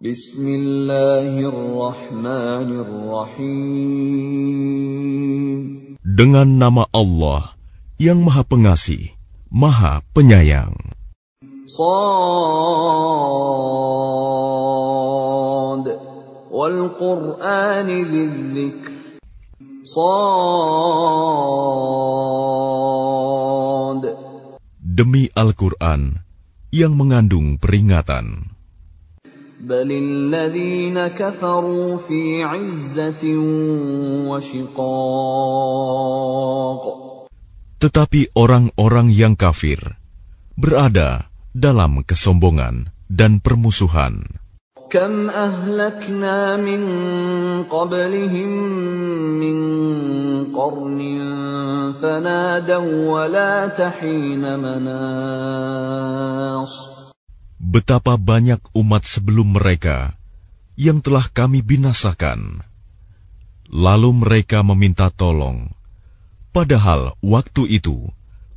Bismillahirrahmanirrahim. Dengan nama Allah yang Maha Pengasih, Maha Penyayang. Shad wal Qur'ani dzikr. Shad. Demi Al-Quran yang mengandung peringatan. Balil ladzina kafaru fi 'izzatin wa shiqaq. Tetapi orang-orang yang kafir berada dalam kesombongan dan permusuhan. Kam ahlakna min qablihim min qarnin fanadaw wa la tahina manas. Betapa banyak umat sebelum mereka yang telah kami binasakan. Lalu mereka meminta tolong, padahal waktu itu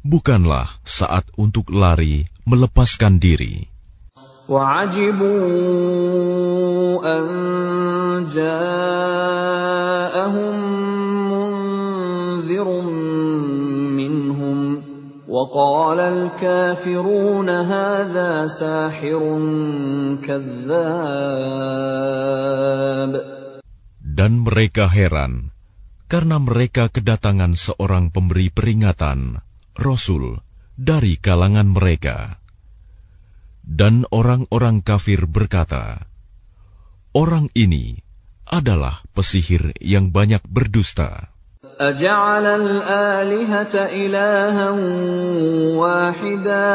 bukanlah saat untuk lari melepaskan diri. وَعَجِبُوا أَنْ جَاءَهُمْ مُنْذِرٌ مِّنْهُمْ وَقَالَ الْكَافِرُونَ هَذَا سَاحِرٌ كَذَّابٌ. Dan mereka heran karena mereka kedatangan seorang pemberi peringatan, Rasul, dari kalangan mereka. Dan orang-orang kafir berkata, orang ini adalah pesihir yang banyak berdusta. أَجَعَلَ الْآلِهَةَ إِلَٰهًا وَاحِدًا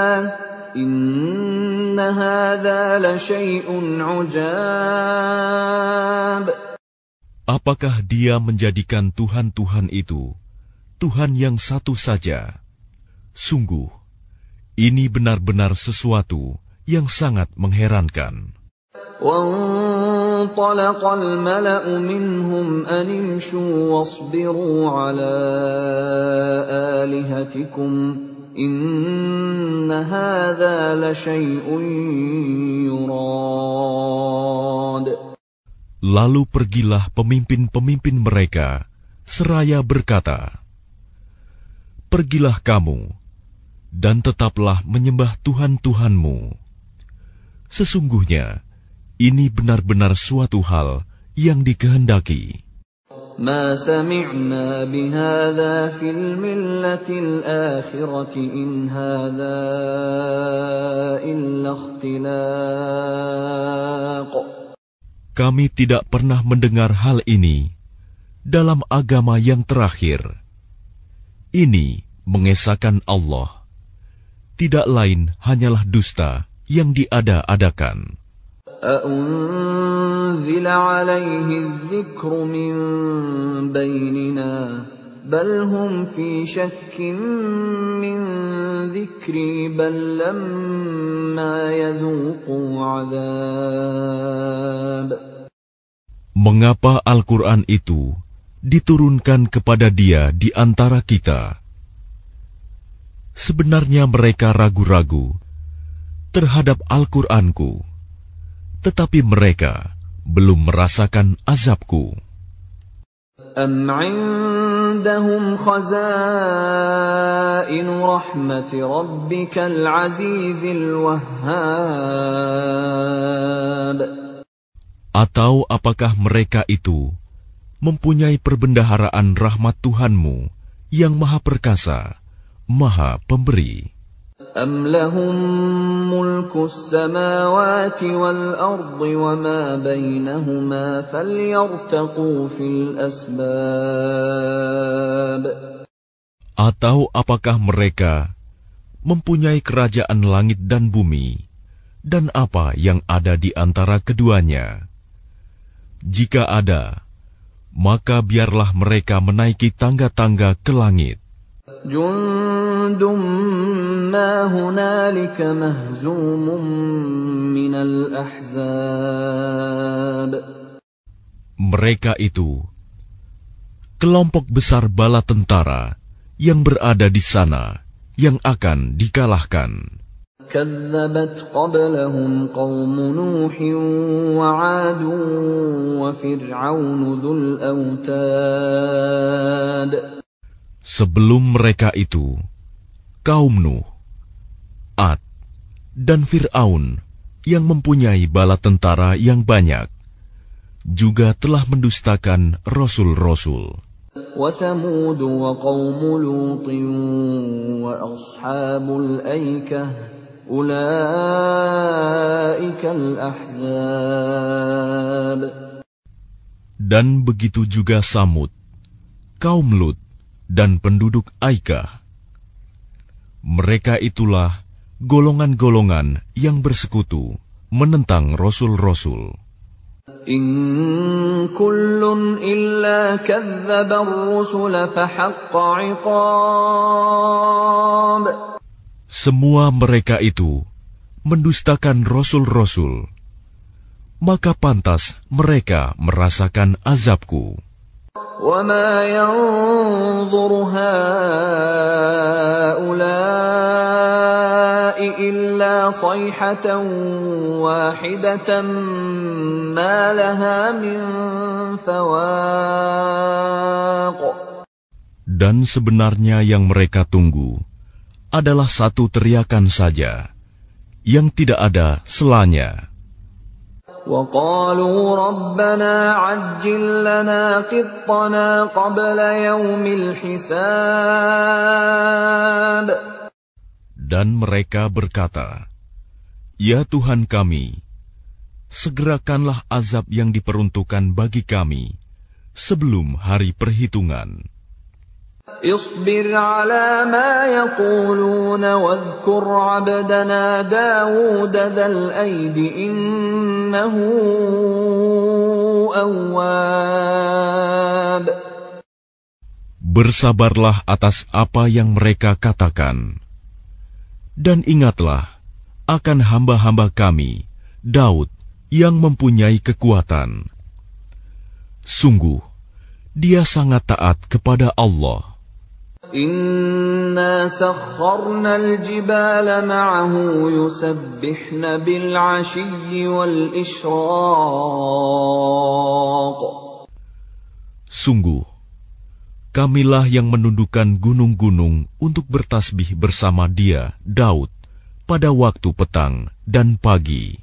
إِنَّ هَٰذَا لَشَيْءٌ عُجَابٌ. Apakah dia menjadikan Tuhan-Tuhan itu Tuhan yang satu saja? Sungguh, ini benar-benar sesuatu yang sangat mengherankan. وَانطَلَقَ الْمَلَأُ مِنْهُمْ أَنِ امْشُوا وَاصْبِرُوا عَلَىٰ آلِهَتِكُمْ إِنَّ هَٰذَا لَشَيْءٌ يُرَادُ. Lalu pergilah pemimpin-pemimpin mereka seraya berkata, pergilah kamu dan tetaplah menyembah Tuhan-Tuhanmu. Sesungguhnya ini benar-benar suatu hal yang dikehendaki. مَا سَمِعْنَا بِهَٰذَا فِي الْمِلَّةِ الْآخِرَةِ إِنْ هَٰذَا إِلَّا اخْتِلَاقٌ. Kami tidak pernah mendengar hal ini dalam agama yang terakhir. Ini mengesahkan Allah. Tidak lain hanyalah dusta yang diada-adakan. أَأُنزِلَ عَلَيْهِ الذِّكْرُ مِن بَيْنِنَا بَلْ هُمْ فِي شَكٍّ مِّن ذِكْرِي بَل لَّمَّا يَذُوقُوا عَذَابِ. Mengapa Al-Quran itu diturunkan kepada dia di antara kita? Sebenarnya mereka ragu-ragu terhadap Al-Quranku, tetapi mereka belum merasakan azabku. أَمْ عِندَهُمْ خَزَائِنُ رَحْمَةِ رَبِّكَ الْعَزِيزِ الْوَهَّابِ. Atau apakah mereka itu mempunyai perbendaharaan rahmat Tuhanmu yang Maha Perkasa, Maha Pemberi? أَمْ لَهُم مُّلْكُ السَّمَاوَاتِ وَالْأَرْضِ وَمَا بَيْنَهُمَا فَلْيَرْتَقُوا فِي الْأَسْبَابِ. Atau apakah mereka mempunyai kerajaan langit dan bumi, dan apa yang ada di antara keduanya? Jika ada, maka biarlah mereka menaiki tangga-tangga ke langit. Jundum ma hunalika mahzumun minal ahzab. Mereka itu kelompok besar bala tentara yang berada di sana yang akan dikalahkan. كذبت قبلهم قوم نوح وعاد وفرعون ذو الأوتاد. Sebelum mereka itu, kaum Nuh, Ad, dan Fir'aun yang mempunyai bala tentara yang banyak, juga telah mendustakan rasul-rasul. وثمود وقوم لوط وأصحاب الأيكة أولئك الأحزاب. Dan begitu juga Samud, kaum Lut, dan penduduk Aikah. Mereka itulah golongan-golongan yang bersekutu menentang rasul-rasul. إن كل إلا كذب الرسل فحق عقاب. Semua mereka itu mendustakan rasul-rasul, maka pantas mereka merasakan azabku. وما ينظر هؤلاء إلا صيحة واحدة ما لها من فواق. Dan sebenarnya yang mereka tunggu adalah satu teriakan saja, yang tidak ada selanya. وقالوا ربنا عجل لنا قطنا قبل يوم الحساب. Dan mereka berkata, "Ya Tuhan kami, segerakanlah azab yang diperuntukkan bagi kami sebelum hari perhitungan." اصبر على ما يقولون واذكر عبدنا داود ذا الأيد إنه أواب. Bersabarlah atas apa yang mereka katakan, dan ingatlah akan hamba-hamba kami, Daud, yang mempunyai kekuatan. Sungguh, dia sangat taat kepada Allah. إنا سخرنا الجبال معه يسبحن بالعشي والإشراق. Sungguh, kamilah yang menundukkan gunung-gunung untuk bertasbih bersama dia, Daud, pada waktu petang dan pagi.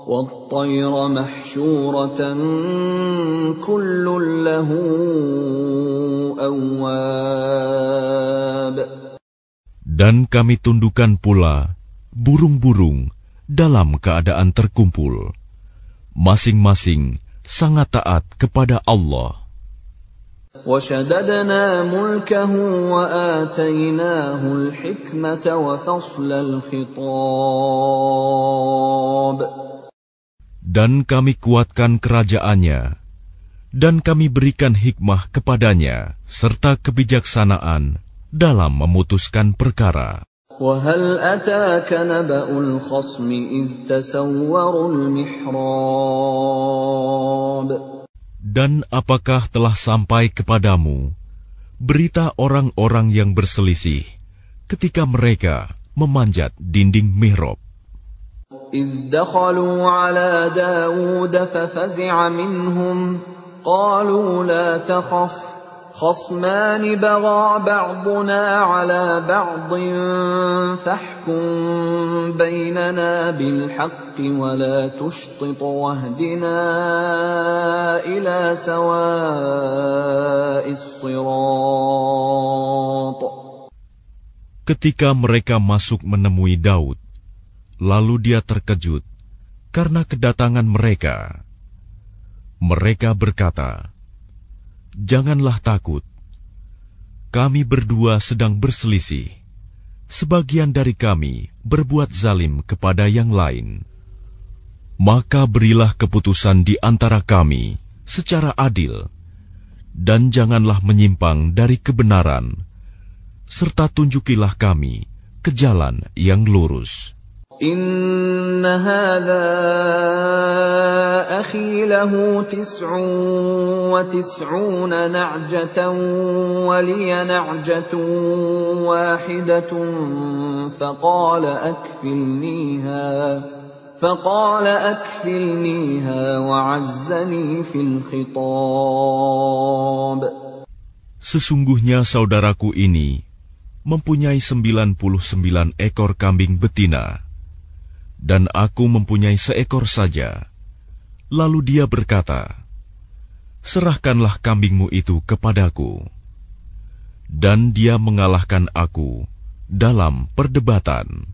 وَالطَّيْرَ مَحْشُورَةً كُلٌّ لَّهُ أَوَّابٌ. Dan kami tundukkan pula burung-burung dalam keadaan terkumpul, masing-masing sangat taat kepada Allah. وَشَدَدْنَا مُلْكَهُ وَآتَيْنَاهُ الْحِكْمَةَ وَفَصْلَ الْخِطَابِ. Dan kami kuatkan kerajaannya, dan kami berikan hikmah kepadanya, serta kebijaksanaan dalam memutuskan perkara. وَهَلْ أَتَاكَ نَبَأُ الْخَصْمِ إِذْ تَسَوَّرُوا الْمِحْرَابَ. Dan apakah telah sampai kepadamu berita orang-orang yang berselisih ketika mereka memanjat dinding mihrab? إِذْ دَخَلُوا عَلَى دَاوُودَ فَفَزِعَ مِنْهُمْ قَالُوا لَا تَخَفْ خَصْمَانِ بَغَى بَعْضُنَا عَلَى بَعْضٍ فَاحْكُم بَيْنَنَا بِالْحَقِّ وَلَا تُشْطِطْ وَاهْدِنَا إِلَى سَوَاءِ الصِّرَاطِ. Ketika mereka masuk menemui Daud, lalu dia terkejut karena kedatangan mereka. Mereka berkata, "Janganlah takut. Kami berdua sedang berselisih. Sebagian dari kami berbuat zalim kepada yang lain. Maka berilah keputusan di antara kami secara adil, dan janganlah menyimpang dari kebenaran, serta tunjukilah kami ke jalan yang lurus." إن هذا أخي له 99 نعجة ولي نعجة واحدة فقال أكفلنيها وعزني في الخطاب. Sesungguhnya saudaraku ini mempunyai 99 ekor kambing betina, dan aku mempunyai seekor saja. Lalu dia berkata, serahkanlah kambingmu itu kepadaku. Dan dia mengalahkan aku dalam perdebatan.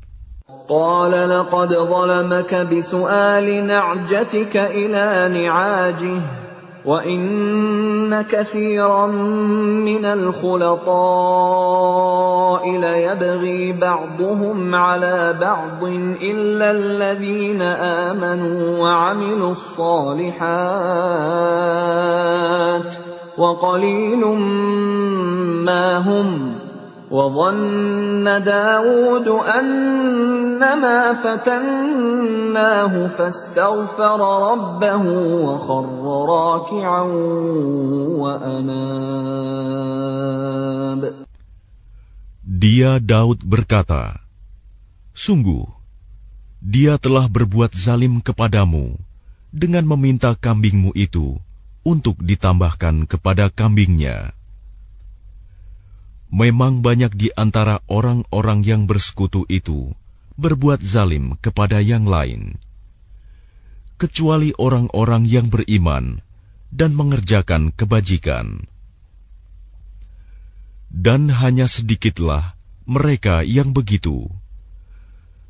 قال لقد ظلمك بسؤال نعجتك إلى نعاجه وإن كثيرا من الخلطاء ليبغي بعضهم على بعض إلا الذين آمنوا وعملوا الصالحات وقليل ما هم وظن داود أنما فتناه فاستغفر ربه وخر راكعا وأناب. Dia Daud berkata, sungguh, dia telah berbuat zalim kepadamu dengan meminta kambingmu itu untuk ditambahkan kepada kambingnya. Memang banyak di antara orang-orang yang bersekutu itu berbuat zalim kepada yang lain, kecuali orang-orang yang beriman dan mengerjakan kebajikan. Dan hanya sedikitlah mereka yang begitu.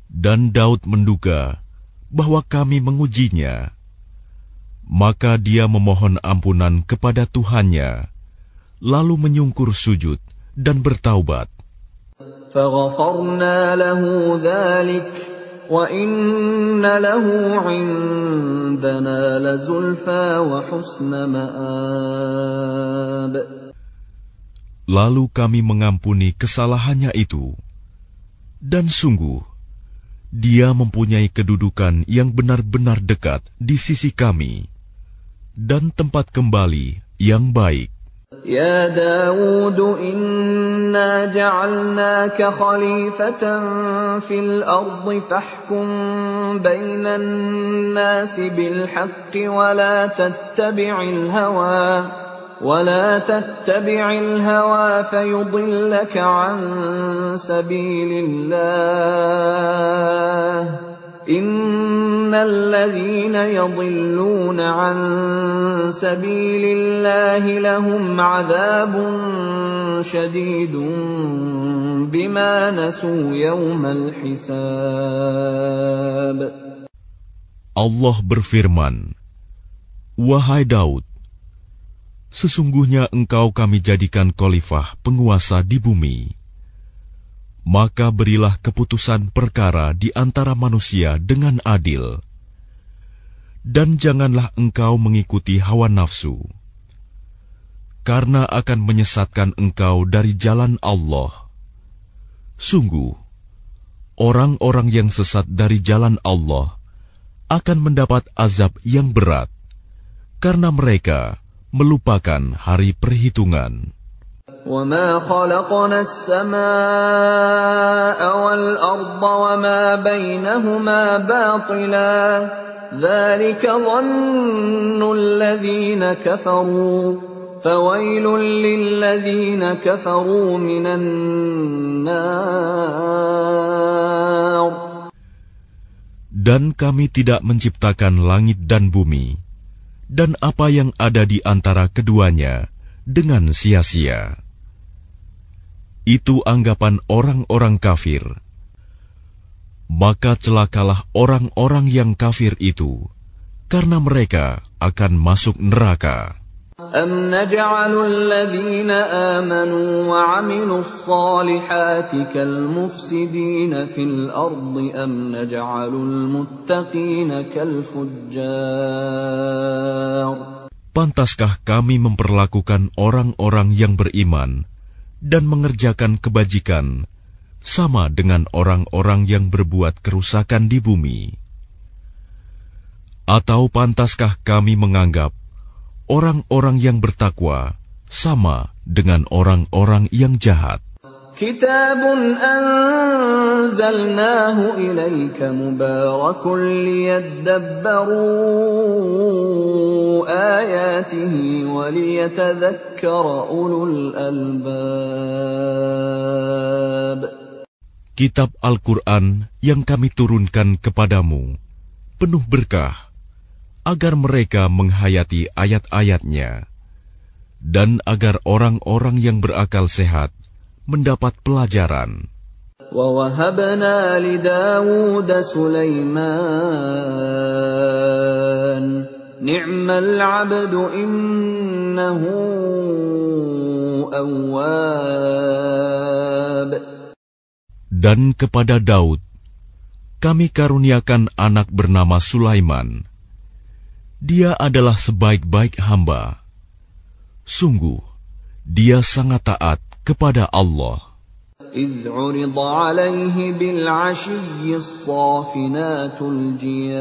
Dan Daud menduga bahwa kami mengujinya. Maka dia memohon ampunan kepada Tuhannya, lalu menyungkur sujud dan bertaubat. فَغَفَرْنَا لَهُ ذَلِكَ وَإِنَّ لَهُ عِندَنَا لَزُلْفَىٰ وَحُسْنَ مَآبٍ. Lalu kami mengampuni kesalahannya itu, dan sungguh, dia mempunyai kedudukan yang benar-benar dekat di sisi kami, dan tempat kembali yang baik. يا داود إنا جعلناك خليفة في الأرض فاحكم بين الناس بالحق ولا تتبع الهوى فيضلك عن سبيل الله إن الذين يضلون عن سبيل الله لهم عذاب شديد بما نسوا يوم الحساب. Allah berfirman, wahai Daud, sesungguhnya engkau kami jadikan khalifah penguasa di bumi. Maka berilah keputusan perkara di antara manusia dengan adil. Dan janganlah engkau mengikuti hawa nafsu, karena akan menyesatkan engkau dari jalan Allah. Sungguh, orang-orang yang sesat dari jalan Allah akan mendapat azab yang berat, karena mereka melupakan hari perhitungan. وَمَا خَلَقْنَا السَّمَاءَ وَالْأَرْضَ وَمَا بَيْنَهُمَا بَاطِلًا ذَلِكَ ظَنُّ الَّذِينَ كَفَرُوا فَوَيْلٌ لِّلَّذِينَ كَفَرُوا مِنَ النَّارِ. Dan kami tidak menciptakan langit dan bumi, dan apa yang ada di antara keduanya dengan sia-sia. Itu anggapan orang-orang kafir. Maka celakalah orang-orang yang kafir itu, karena mereka akan masuk neraka. أَمْ نَجْعَلُ الَّذِينَ آمَنُوا وَعَمِلُوا الصَّالِحَاتِ كَالْمُفْسِدِينَ فِي الْأَرْضِ أَمْ نَجْعَلُ الْمُتَّقِينَ كَالْفُجَّارِ. Pantaskah kami memperlakukan orang-orang yang beriman dan mengerjakan kebajikan sama dengan orang-orang yang berbuat kerusakan di bumi? Atau pantaskah kami menganggap orang-orang yang bertakwa sama dengan orang-orang yang jahat? كتاب أنزلناه إليك مبارك ليدبروا آياته وليتذكر أولو الألباب. Kitab Al-Quran yang kami turunkan kepadamu penuh berkah agar mereka menghayati ayat-ayatnya dan agar orang-orang yang berakal sehat mendapat pelajaran. وَوَهَبْنَا لِدَاوُودَ سُلَيْمَانَ نِعْمَ الْعَبْدُ إِنَّهُ أَوَّابٌ. Dan kepada Daud kami karuniakan anak bernama Sulaiman. Dia adalah sebaik-baik hamba. Sungguh, dia sangat taat kepada Allah. إِذْ عُرِضَ عَلَيْهِ بِالْعَشِيِّ الصَّافِنَاتُ الْجِيَادُ.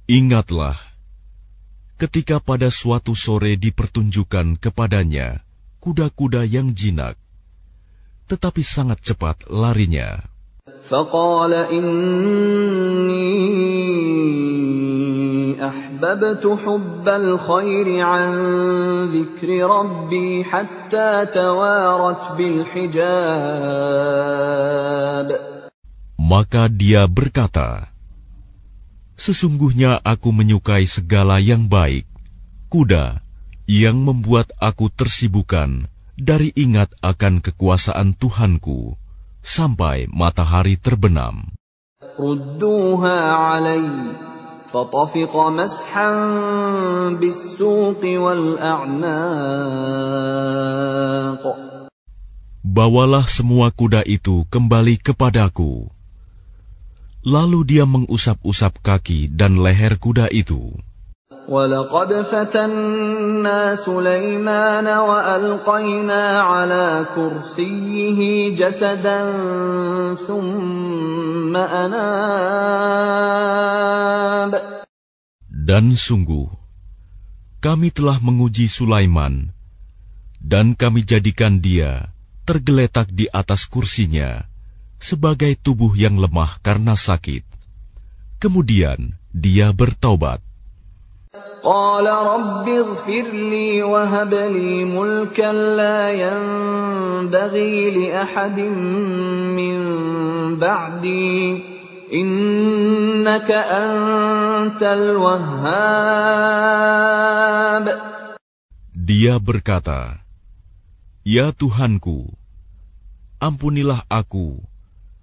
Ingatlah, ketika pada suatu sore dipertunjukkan kepadanya kuda-kuda yang jinak, tetapi sangat cepat larinya. فَقَالَ إِنِّي أَحْبَبْتُ حُبَّ الْخَيْرِ عَنْ ذِكْرِ رَبِّي حَتَّى تَوَارَتْ بِالْحِجَابِ. Maka dia berkata, sesungguhnya aku menyukai segala yang baik, kuda yang membuat aku tersibukkan dari ingat akan kekuasaan Tuhanku sampai matahari terbenam. رُدُّوهَا عَلَيَّ فَطَفِقَ مَسْحًا بِالسُّوقِ وَالْأَعْنَاقِ. Bawalah semua kuda itu kembali kepadaku. Lalu dia mengusap-usap kaki dan leher kuda itu. وَلَقَدْ فَتَنَّا سُلَيْمَانَ وَأَلْقَيْنَا عَلَى كُرْسِيِّهِ جَسَدًا ثُمَّ أَنَابَ. Dan sungguh, kami telah menguji Sulaiman, dan kami jadikan dia tergeletak di atas kursinya sebagai tubuh yang lemah karena sakit. Kemudian dia bertaubat. قال رب اغفر لي وهب لي ملكا لا ينبغي لأحد من بعدي إنك أنت الوهاب. Dia berkata, Ya Tuhanku, ampunilah aku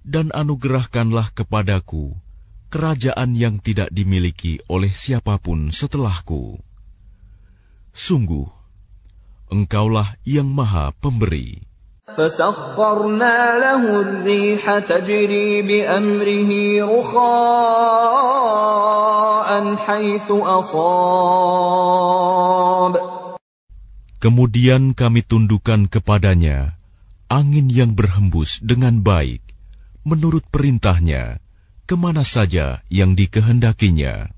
dan anugerahkanlah kepadaku kerajaan yang tidak dimiliki oleh siapapun setelahku. Sungguh, Engkaulah yang Maha Pemberi. فَسَخَّرْنَا لَهُ الرِّيحَ تَجْرِي بِأَمْرِهِ رُخَاءً حَيْثُ أَصَابَ. Kemudian kami tundukkan kepadanya angin yang berhembus dengan baik, menurut perintahnya, kemana saja yang dikehendakinya.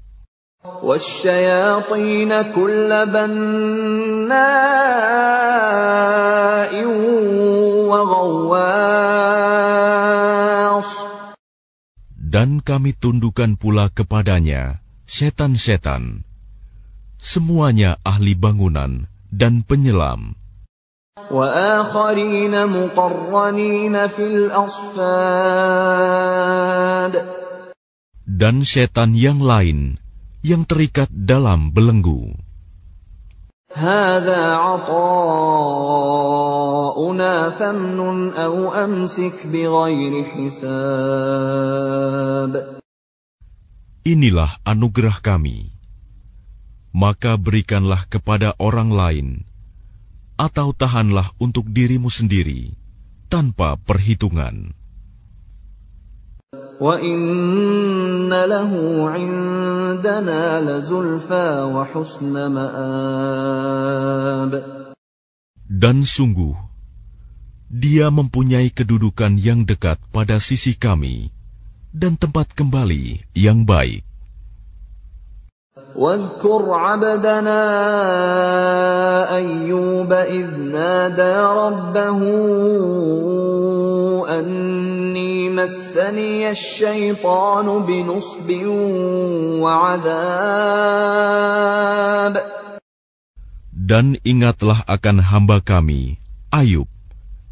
وَالشَّيَاطِينَ كُلَّ بَنَّاءٍ وَغَوَّاصٍ. Dan kami tundukkan pula kepadanya setan-setan, semuanya ahli bangunan dan penyelam. وَآخَرِينَ مُقَرَّنِينَ فِي الْأَصْفَادِ. Dan setan yang lain yang terikat dalam belenggu. هَذَا عَطَاؤُنَا فَامْنُنْ أَوْ أَمْسِكْ بِغَيْرِ حِسَابٍ. Inilah anugerah kami, maka berikanlah kepada orang lain, atau tahanlah untuk dirimu sendiri, tanpa perhitungan. وَإِنَّ لَهُ عِندَنَا لَزُلْفَىٰ وَحُسْنَ مَآبٍ. Dan sungguh, dia mempunyai kedudukan yang dekat pada sisi kami, dan tempat kembali yang baik. واذكر عبدنا أيوب إذ نادى ربه أني مسني الشيطان بنصب وعذاب. Dan ingatlah akan hamba kami, Ayub,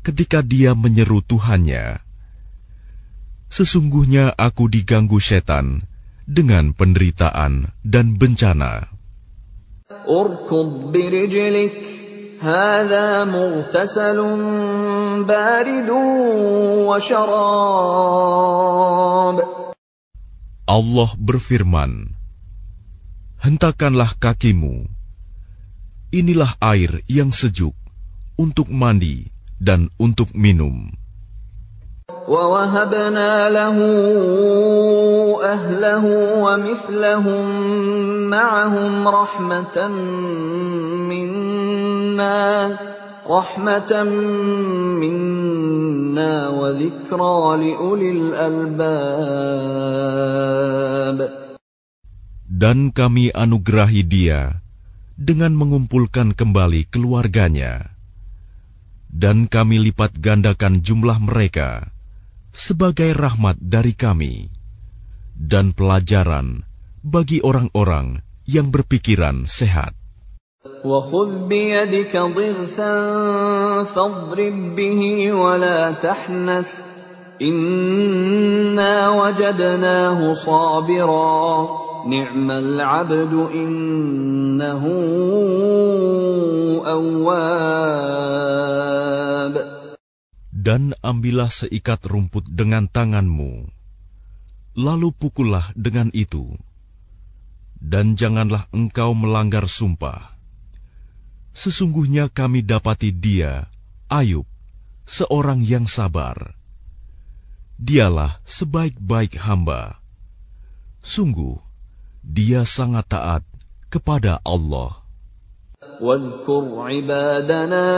ketika dia menyeru Tuhannya, sesungguhnya aku diganggu setan dengan penderitaan dan bencana. Urkud birijlik, hadha mughtasalun baridun wa syarab. Allah berfirman, hentakanlah kakimu, inilah air yang sejuk untuk mandi dan untuk minum. وَوَهَبْنَا لَهُ أَهْلَهُ وَمِثْلَهُم مَّعَهُمْ رَحْمَةً مِّنَّا وَذِكْرَىٰ لِأُولِي الْأَلْبَابِ. Dan kami anugerahi dia dengan mengumpulkan kembali keluarganya, dan kami lipat gandakan jumlah mereka sebagai rahmat dari kami dan pelajaran bagi orang-orang yang berpikiran sehat. وَخُذْ بِيَدِكَ ضِغْثًا فَاضْرِب بِّهِ وَلَا تَحْنَثْ إِنَّا وَجَدْنَاهُ صَابِرًا نِعْمَ الْعَبْدُ إِنَّهُ أَوَّابٌ. Dan ambillah seikat rumput dengan tanganmu, lalu pukullah dengan itu, dan janganlah engkau melanggar sumpah. Sesungguhnya kami dapati dia, Ayub, seorang yang sabar. Dialah sebaik-baik hamba. Sungguh, dia sangat taat kepada Allah. واذكر عبادنا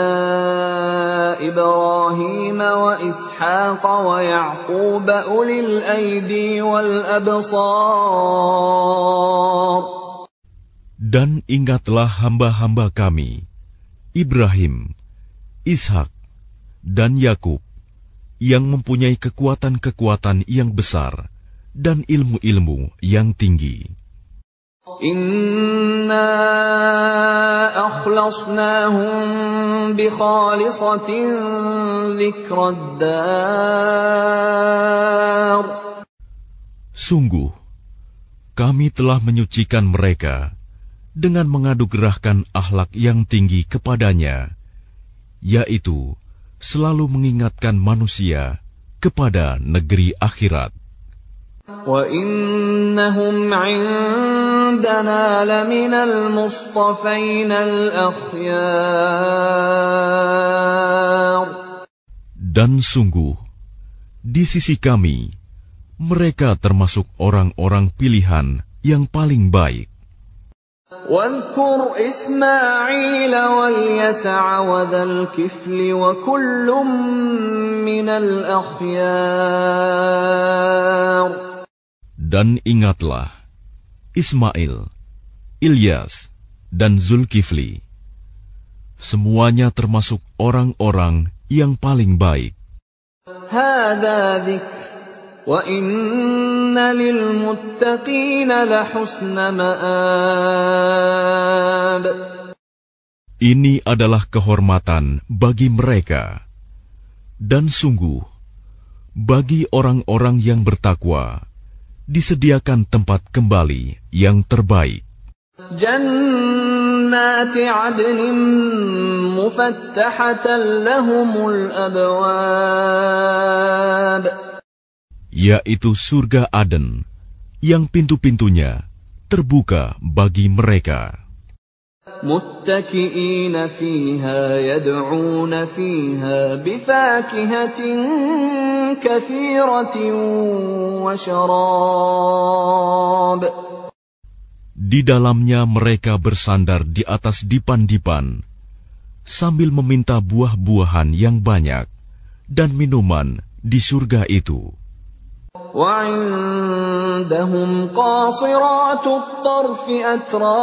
إبراهيم وإسحاق ويعقوب أولي الأيدي والأبصار. Dan ingatlah hamba-hamba kami, Ibrahim, Ishak, dan Yakub, yang mempunyai kekuatan-kekuatan yang besar dan ilmu-ilmu yang tinggi. Inna akhlasnahum bi khalisatin dzikrad dar. Sungguh, kami telah menyucikan mereka dengan mengadugerahkan akhlak yang tinggi kepadanya, yaitu selalu mengingatkan manusia kepada negeri akhirat. Wa innahum 'indana laminal mustafainal akhyar. Dan sungguh, di sisi kami, mereka termasuk orang-orang pilihan yang paling baik. واذكر إسماعيل واليسع وذا الكفل وكل من الأخيار. Dan ingatlah Ismail, Ilyas, dan Zulkifli. Semuanya termasuk orang-orang yang paling baik. هذا ذكر وَإِنَّ لِلْمُتَّقِينَ لَحُسْنَ مَآبٍ. Ini adalah kehormatan bagi mereka, dan sungguh bagi orang-orang yang bertakwa disediakan tempat kembali yang terbaik. Jannati 'adnin mufattahatan lahumul abwab. Yaitu surga Aden, yang pintu-pintunya terbuka bagi mereka. Muttaki'ina fiha yad'una fiha bifakihatin katsiratin wa syarab. Di dalamnya mereka bersandar di atas dipan-dipan, sambil meminta buah-buahan yang banyak dan minuman di surga itu. وعندهم قاصرات الطرف أتراب.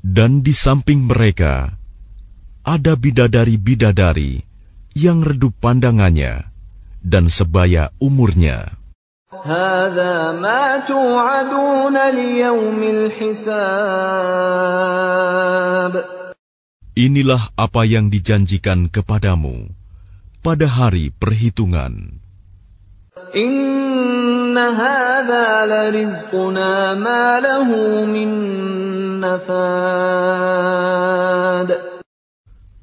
Dan di samping mereka ada bidadari-bidadari yang redup pandangannya dan sebaya umurnya. هذا ما توعدون ليوم الحساب. Inilah apa yang dijanjikan kepadamu pada hari perhitungan. إن هذا لرزقنا ما له من نفاد.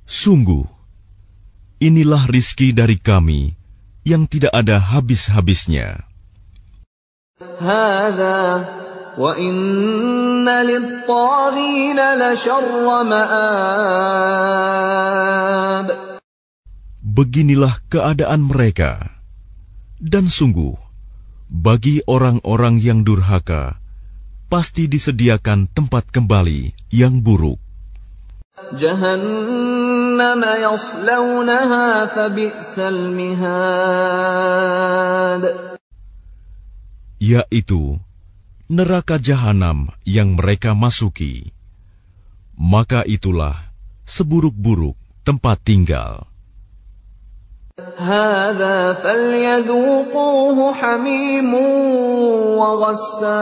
Sungguh, inilah rizki dari kami yang tidak ada habis-habisnya. هذا وإن للطاغين لشر مآب. Beginilah keadaan mereka. Dan sungguh, bagi orang-orang yang durhaka, pasti disediakan tempat kembali yang buruk. جهنم يصلونها فبئس المهاد. Yaitu neraka jahanam yang mereka masuki. Maka itulah seburuk-buruk tempat tinggal. هذا فليذوقوه حميم وغساق.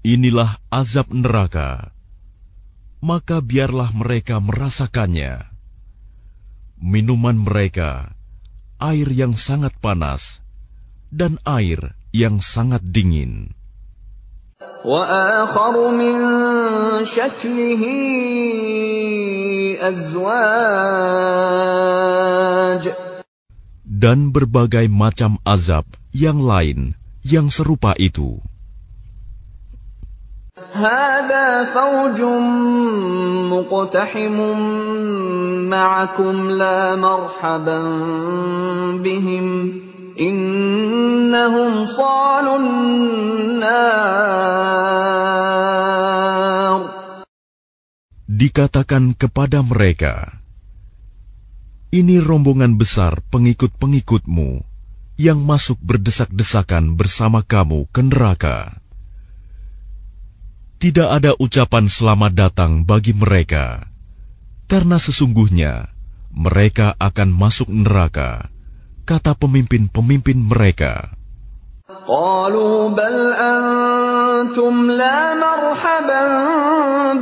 Inilah azab neraka. Maka biarlah mereka merasakannya. Minuman mereka, air yang sangat panas, dan air yang sangat dingin. وآخر من شكله أزواج. Dan berbagai macam azab yang lain yang serupa itu. هذا فوج مقتحم معكم لا مرحبا بهم إنهم صالوا النار. Dikatakan kepada mereka, ini rombongan besar pengikut-pengikutmu yang masuk berdesak-desakan bersama kamu ke neraka. Tidak ada ucapan selamat datang bagi mereka, karena sesungguhnya mereka akan masuk neraka, kata pemimpin-pemimpin mereka. قالوا بل أنتم لا مرحبا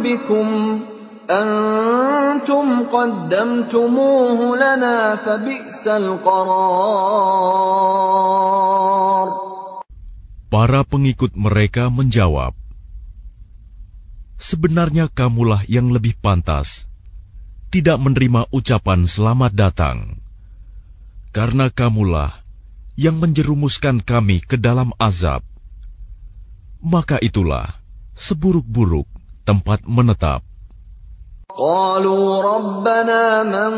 بكم أنتم قدمتموه لنا فبئس القرار. Para pengikut mereka menjawab, sebenarnya kamulah yang lebih pantas tidak menerima ucapan selamat datang, karena kamulah yang menjerumuskan kami ke dalam azab. Maka itulah seburuk-buruk tempat menetap. قالوا ربنا من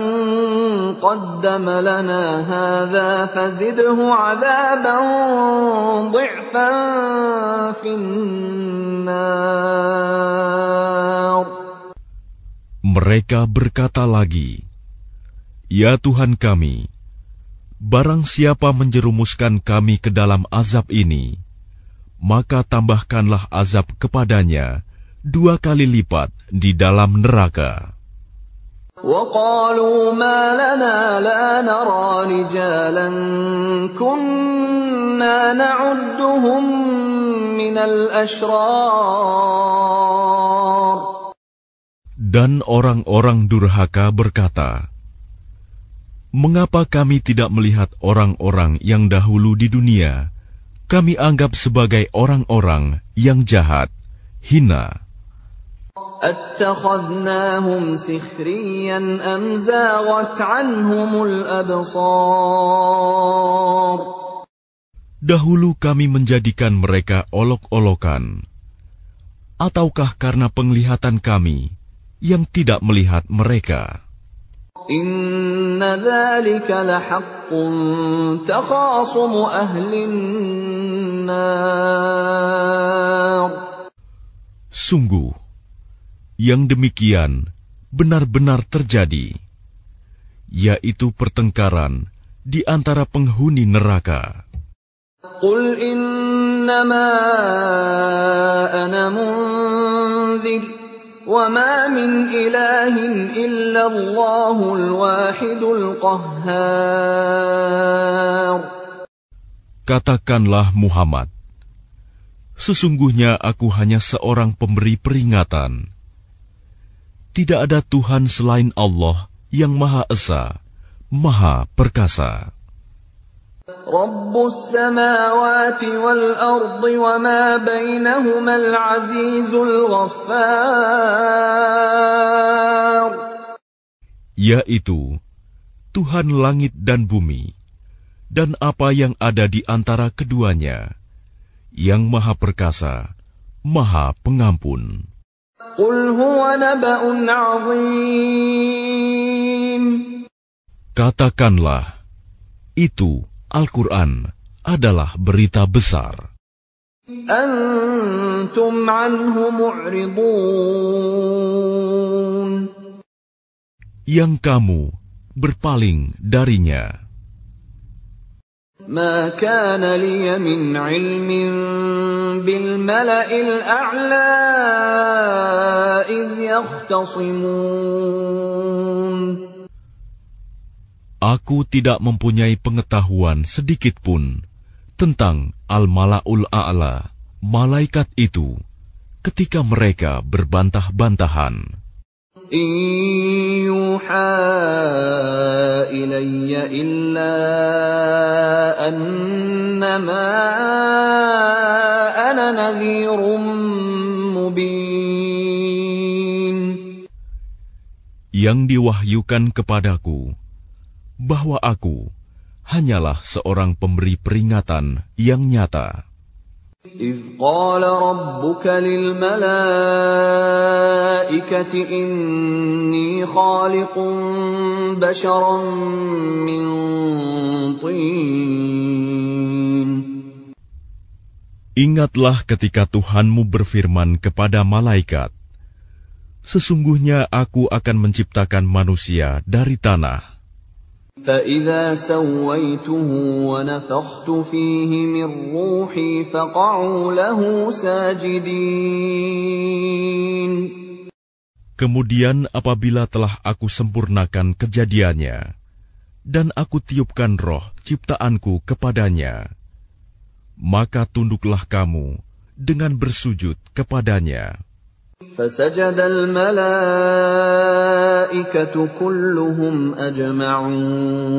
قدم لنا هذا فزده عذابا ضعفا في النار. Mereka berkata lagi, ya Tuhan kami, barang siapa menjerumuskan kami ke dalam azab ini, maka tambahkanlah azab kepadanya 2 kali lipat di dalam neraka. وقالوا ما لنا لا نرى رجالا كنا نعدهم من الأشرار. Dan orang-orang durhaka berkata, mengapa kami tidak melihat orang-orang yang dahulu di dunia kami anggap sebagai orang-orang yang jahat, hina? أتخذناهم سخريا أم زاغت عنهم الأبصار. Dahulu kami menjadikan mereka olok-olokan, ataukah karena penglihatan kami yang tidak melihat mereka? إن ذلك لحق تخاصم أهل النار. Sungguh, yang demikian benar-benar terjadi, yaitu pertengkaran di antara penghuni neraka. Qul innama ana munzir wa ma min ilahin illa Allahul wahidul qahhar. Katakanlah Muhammad, sesungguhnya aku hanya seorang pemberi peringatan. Tidak ada Tuhan selain Allah yang Maha Esa, Maha Perkasa. Rabbus samawati wal ardi wa ma bainahumal azizul ghaffar. Yaitu Tuhan langit dan bumi, dan apa yang ada di antara keduanya, yang Maha Perkasa, Maha Pengampun. Qul huwa naba'un 'azim. Katakanlah, itu Al-Quran adalah berita besar. Antum anhu mu'ridun. Yang kamu berpaling darinya. ما كان لي من علم بالملأ الأعلى إذ يختصمون. Aku tidak mempunyai pengetahuan sedikitpun tentang Al-Mala'ul A'la, malaikat itu, ketika mereka berbantah-bantahan. إن يوحى إلي إلا أنما أنا نذير مبين. Yang diwahyukan kepadaku bahwa aku hanyalah seorang pemberi peringatan yang nyata. إذ قال ربك للملائكة إني خالق بشرا من طين. Ingatlah ketika Tuhanmu berfirman kepada malaikat, sesungguhnya aku akan menciptakan manusia dari tanah. فإذا سويته ونفخت فيه من روحي فقعوا له ساجدين. Kemudian apabila telah aku sempurnakan kejadiannya, dan aku tiupkan roh ciptaanku kepadanya, maka tunduklah kamu dengan bersujud kepadanya. فسجد الملائكة كلهم أجمعون.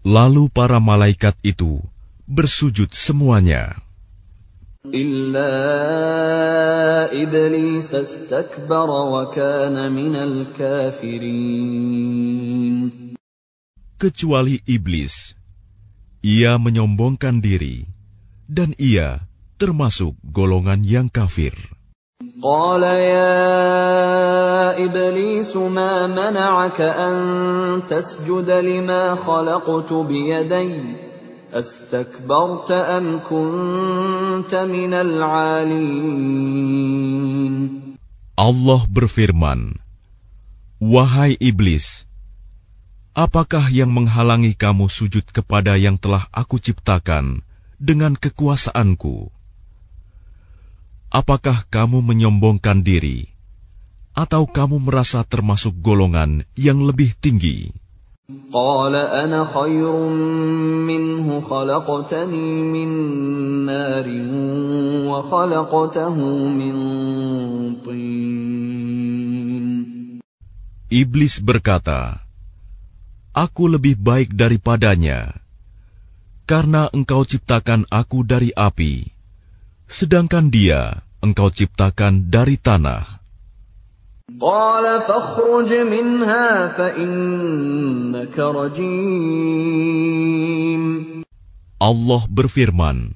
Lalu para malaikat itu bersujud semuanya. إلا إبليس استكبر وكان من الكافرين. Kecuali iblis, ia menyombongkan diri, dan ia termasuk golongan yang kafir. قال يا إبليس ما منعك أن تسجد لما خلقت بيدي أستكبرت أم كنت من العالين. Allah berfirman, wahai iblis, apakah yang menghalangi kamu sujud kepada yang telah aku ciptakan dengan kekuasaanku? Apakah kamu menyombongkan diri, atau kamu merasa termasuk golongan yang lebih tinggi? قال أنا خير منه خلقتني من نار وخلقته من طين. Iblis berkata, aku lebih baik daripadanya, karena engkau ciptakan aku dari api, sedangkan dia engkau ciptakan dari tanah. قال فاخرج منها فإنك رجيم. Allah berfirman,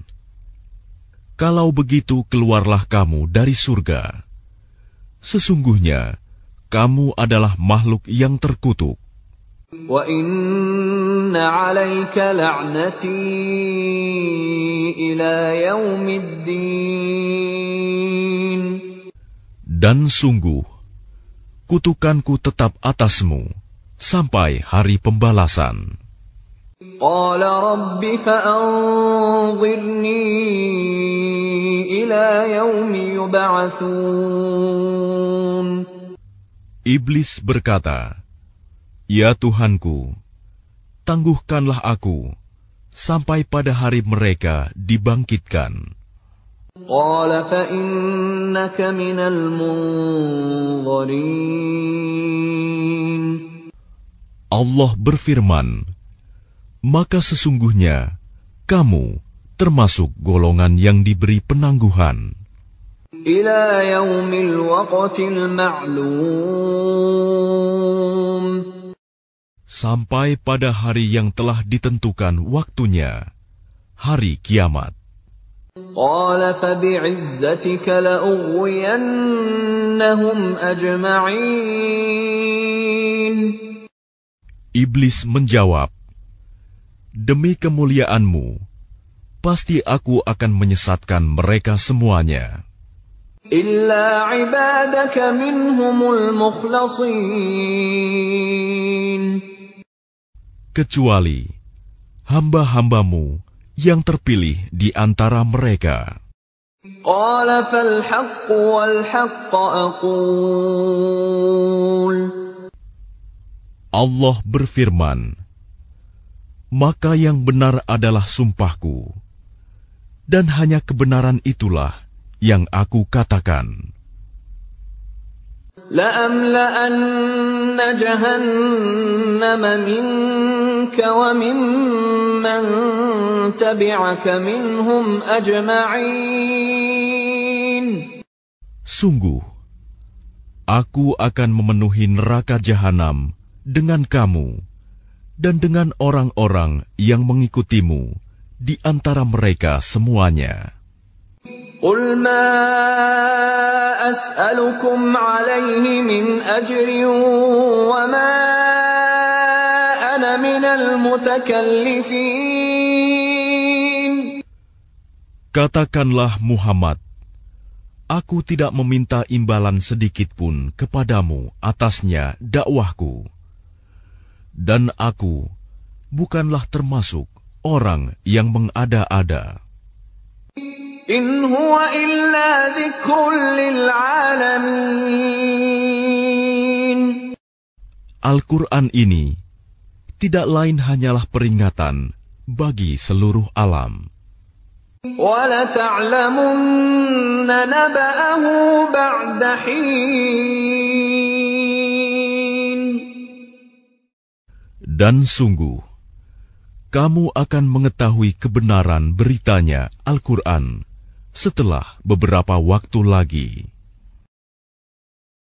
kalau begitu keluarlah kamu dari surga. Sesungguhnya kamu adalah makhluk yang terkutuk. وَإِنَّ عَلَيْكَ لَعْنَتِي إِلَى يَوْمِ الدِّينِ. Dan sungguh, kutukanku tetap atasmu sampai hari pembalasan. قال رب فأنظرني إلى يوم يبعثون. Iblis berkata, "Ya Tuhanku, tangguhkanlah aku sampai pada hari mereka dibangkitkan." قال فإنك من المنظرين. Allah berfirman, "Maka sesungguhnya kamu termasuk golongan yang diberi penangguhan إلى يوم الوقت المعلوم. sampai pada hari yang telah ditentukan waktunya, hari kiamat." قال فبعزتك لأغوينهم أجمعين. Iblis menjawab, "Demi kemuliaanmu, pasti aku akan menyesatkan mereka semuanya, إلا عبادك منهم المخلصين. kecuali hamba-hambamu yang terpilih di antara mereka." قال فالحق والحق أقول. Allah berfirman, "Maka yang benar adalah sumpahku, dan hanya kebenaran itulah yang aku katakan. لأملأن جهنم منك وممن تبعك منهم أجمعين. Sungguh, aku akan memenuhi neraka jahanam dengan kamu dan dengan orang-orang yang mengikutimu di antara mereka semuanya. قل ما أسألكم عليه من أجر وما أنا من المتكلفين. Katakanlah Muhammad, aku tidak meminta imbalan sedikit pun kepadamu atasnya dakwahku, dan aku bukanlah termasuk orang yang mengada-ada. إن هو إلا ذكر للعالمين. Al-Quran ini tidak lain hanyalah peringatan bagi seluruh alam. وَلَتَعْلَمُنَّ نَبَأَهُ بَعْدَ حِينٍ. Dan sungguh, kamu akan mengetahui kebenaran beritanya Al-Quran setelah beberapa waktu lagi.